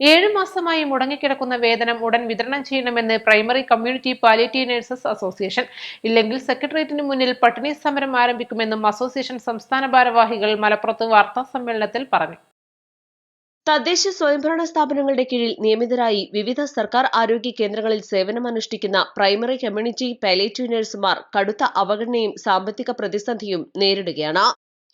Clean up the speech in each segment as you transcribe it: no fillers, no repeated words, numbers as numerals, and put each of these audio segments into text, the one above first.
7 മാസമായി മുടങ്ങിക്കിടക്കുന്ന വേതനം ഉടൻ വിതരണം ചെയ്യണമെന്ന് primary community palliative nurses association. ഇല്ലെങ്കിൽ സെക്രട്ടേറിയറ്റിന് മുന്നിൽ പട്ടിണി സമരം ആരംഭിക്കുമെന്നും അസോസിയേഷൻ സംസ്ഥാന ഭാരവാഹികൾ മലപ്പുറത്ത് വാർത്താസമ്മേളനത്തിൽ പറഞ്ഞു. തദ്ദേശ സ്വയംഭരണ സ്ഥാപനങ്ങളുടെ കീഴിൽ നിയമിതരായി വിവിധ സർക്കാർ ആരോഗ്യ കേന്ദ്രങ്ങളിൽ സേവനമനുഷ്ഠിക്കുന്ന പ്രൈമറി കമ്മ്യൂണിറ്റി പാലിയേറ്റീവ് നഴ്സുമാർ കടുത്ത അവഗണനയും സാമ്പത്തിക പ്രതിസന്ധിയും നേരിടുകയാണ്.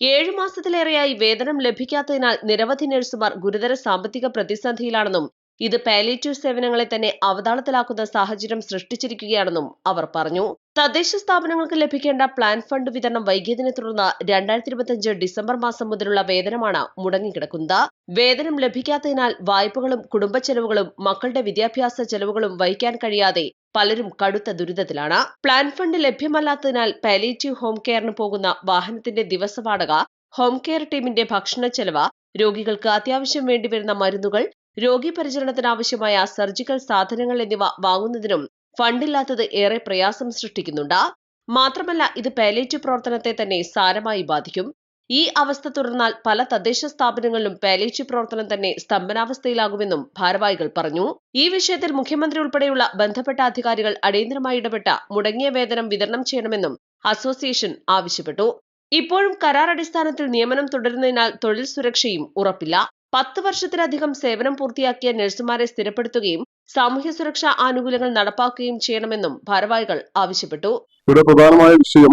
7 മാസത്തിലേറെയായി വേതനം ലഭിക്കാത്തതിനാൽ നിരവധി നഴ്സുമാർ ഗുരുതര സാമ്പത്തിക പ്രതിസന്ധിയിലാണെന്നും ഇത് പാലിയേറ്റീവ് സേവനങ്ങളെ തന്നെ അവതാളത്തിലാക്കുന്ന സാഹചര്യം സൃഷ്ടിച്ചിരിക്കുകയാണെന്നും അവർ പറഞ്ഞു. തദ്ദേശ സ്ഥാപനങ്ങൾക്ക് ലഭിക്കേണ്ട പ്ലാൻ ഫണ്ട് വിതരണം വൈകിയതിനെ തുടർന്ന് 2025 ഡിസംബർ മാസം മുതലുള്ള വേതനമാണ് മുടങ്ങിക്കിടക്കുന്നത്. വേതനം ലഭിക്കാത്തതിനാൽ വായ്പകളും കുടുംബ ചെലവുകളും മക്കളുടെ വിദ്യാഭ്യാസ ചെലവുകളും വഹിക്കാൻ കഴിയാതെ പലരും കടുത്ത ദുരിതത്തിലാണ്. പ്ലാൻ ഫണ്ട് ലഭ്യമല്ലാത്തതിനാൽ പാലിയേറ്റീവ് ഹോം കെയറിന് പോകുന്ന വാഹനത്തിന്റെ ദിവസവാടക, ഹോം കെയർ ടീമിന്റെ ഭക്ഷണ ചെലവ്, രോഗികൾക്ക് അത്യാവശ്യം വേണ്ടിവരുന്ന മരുന്നുകൾ, രോഗി പരിചരണത്തിനാവശ്യമായ സർജിക്കൽ സാധനങ്ങൾ എന്നിവ വാങ്ങുന്നതിനും ഫണ്ടില്ലാത്തത് ഏറെ പ്രയാസം സൃഷ്ടിക്കുന്നുണ്ട്. മാത്രമല്ല ഇത് പാലിയേറ്റീവ് പ്രവർത്തനത്തെ തന്നെ സാരമായി ബാധിക്കും. ഈ അവസ്ഥ തുടർന്നാൽ പല തദ്ദേശ സ്ഥാപനങ്ങളിലും പാലിയേറ്റീവ് പ്രവർത്തനം തന്നെ സ്തംഭനാവസ്ഥയിലാകുമെന്നും ഭാരവാഹികൾ പറഞ്ഞു. ഈ വിഷയത്തിൽ മുഖ്യമന്ത്രി ഉൾപ്പെടെയുള്ള ബന്ധപ്പെട്ട അധികാരികൾ അടിയന്തരമായി ഇടപെട്ട് മുടങ്ങിയ വേതനം വിതരണം ചെയ്യണമെന്നും അസോസിയേഷൻ ആവശ്യപ്പെട്ടു. ഇപ്പോഴും കരാർ അടിസ്ഥാനത്തിൽ നിയമനം തുടരുന്നതിനാൽ തൊഴിൽ സുരക്ഷയും ഉറപ്പില്ല. 10 വർഷത്തിലധികം സേവനം പൂർത്തിയാക്കിയ നഴ്സുമാരെ സ്ഥിരപ്പെടുത്തുകയും സാമൂഹ്യ സുരക്ഷാ ആനുകൂല്യങ്ങൾ നടപ്പാക്കുകയും ചെയ്യണമെന്നും ഭാരവാഹികൾ ആവശ്യപ്പെട്ടു. ഇവിടെ പ്രധാനമായ വിഷയം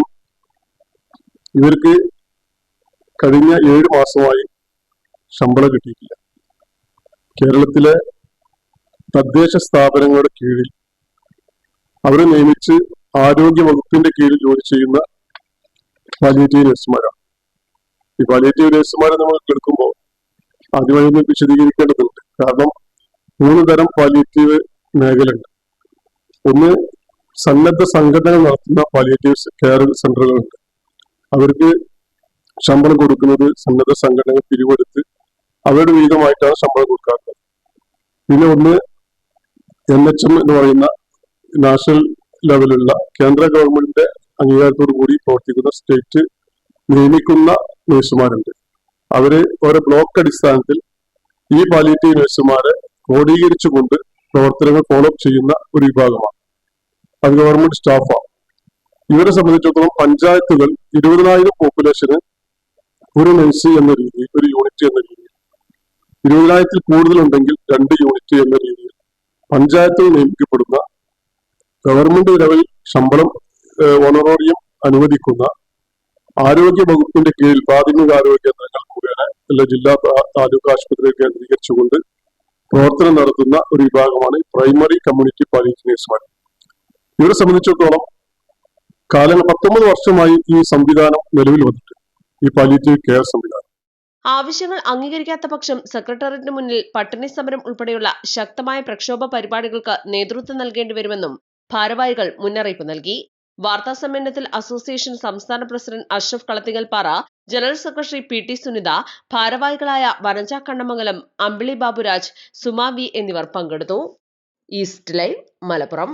ഇവർക്ക് കഴിഞ്ഞ 7 മാസമായി ശമ്പളം കിട്ടിയിട്ടില്ല. കേരളത്തിലെ തദ്ദേശ സ്ഥാപനങ്ങളുടെ കീഴിൽ അവരെ നിയമിച്ച് ആരോഗ്യ വകുപ്പിന്റെ കീഴിൽ ജോലി ചെയ്യുന്ന പാലിയേറ്റീവ് നഴ്സുമാരാണ്. ഈ പാലിയേറ്റീവ് നഴ്സുമാരെ നമ്മൾ എടുക്കുമ്പോൾ ആദ്യമായി വിശദീകരിക്കേണ്ടതുണ്ട്. കാരണം 3 തരം പാലിയേറ്റീവ് മേഖലയുണ്ട്. ഒന്ന്, സന്നദ്ധ സംഘടന നടത്തുന്ന പാലിയേറ്റീവ് കെയർ സെന്ററുകളുണ്ട്. അവർക്ക് ശമ്പളം കൊടുക്കുന്നത് സന്നദ്ധ സംഘടനകൾ പിരിവെടുത്ത് അവരുടെ വീതമായിട്ടാണ് ശമ്പളം കൊടുക്കാറുള്ളത്. പിന്നെ ഒന്ന് NHM എന്ന് പറയുന്ന നാഷണൽ ലെവലുള്ള കേന്ദ്ര ഗവൺമെന്റിന്റെ അംഗീകാരത്തോടു കൂടി പ്രവർത്തിക്കുന്ന സ്റ്റേറ്റ് നിയമിക്കുന്ന നഴ്സുമാരുണ്ട്. അവര് ഓരോ ബ്ലോക്ക് അടിസ്ഥാനത്തിൽ ഈ പാലിയേറ്റീവ് നഴ്സുമാരെ ക്രോഡീകരിച്ചുകൊണ്ട് പ്രവർത്തനങ്ങൾ ഫോളോ അപ്പ് ചെയ്യുന്ന ഒരു വിഭാഗമാണ്. അത് ഗവൺമെന്റ് സ്റ്റാഫാണ്. ഇവരെ സംബന്ധിച്ചിടത്തോളം പഞ്ചായത്തുകൾ 20,000 പോപ്പുലേഷന് ഒരു നഴ്സ് എന്ന രീതിയിൽ, ഒരു യൂണിറ്റ് എന്ന രീതിയിൽ, 20,000-ൽ കൂടുതലുണ്ടെങ്കിൽ 2 യൂണിറ്റ് എന്ന രീതിയിൽ പഞ്ചായത്തുകൾ നിയമിക്കപ്പെടുന്ന ഗവൺമെന്റ് ലെവൽ ശമ്പളം ഓണറോറിയം അനുവദിക്കുന്ന ആരോഗ്യ വകുപ്പിന്റെ കീഴിൽ പ്രാഥമിക ആരോഗ്യ കേന്ദ്രങ്ങൾ മുഖേന എല്ലാ ജില്ലാ താലൂക്ക് ആശുപത്രികൾ കേന്ദ്രീകരിച്ചുകൊണ്ട് പ്രവർത്തനം നടത്തുന്ന ഒരു വിഭാഗമാണ് പ്രൈമറി കമ്മ്യൂണിറ്റി പാലിയേറ്റീവ് നഴ്സുമാർ. ഇവരെ സംബന്ധിച്ചിടത്തോളം 19 വർഷമായി ഈ സംവിധാനം നിലവിൽ വന്നിട്ട്, ഈ പാലിയേറ്റീവ് കെയർ സംവിധാനം. ആവശ്യങ്ങൾ അംഗീകരിക്കാത്ത പക്ഷം സെക്രട്ടേറിയറ്റിന് മുന്നിൽ പട്ടിണി സമരം ഉൾപ്പെടെയുള്ള ശക്തമായ പ്രക്ഷോഭ പരിപാടികൾക്ക് നേതൃത്വം നൽകേണ്ടി വരുമെന്നും ഭാരവാഹികൾ മുന്നറിയിപ്പ് നൽകി. വാർത്താസമ്മേളനത്തിൽ അസോസിയേഷൻ സംസ്ഥാന president Ashraf Kalathingalppara, general secretary PT Sunitha, ഭാരവാഹികളായ വനജ കണ്ണമംഗലം, അമ്പിളി ബാബുരാജ്, സുമ വി എന്നിവർ പങ്കെടുത്തു. East Live, Malappuram.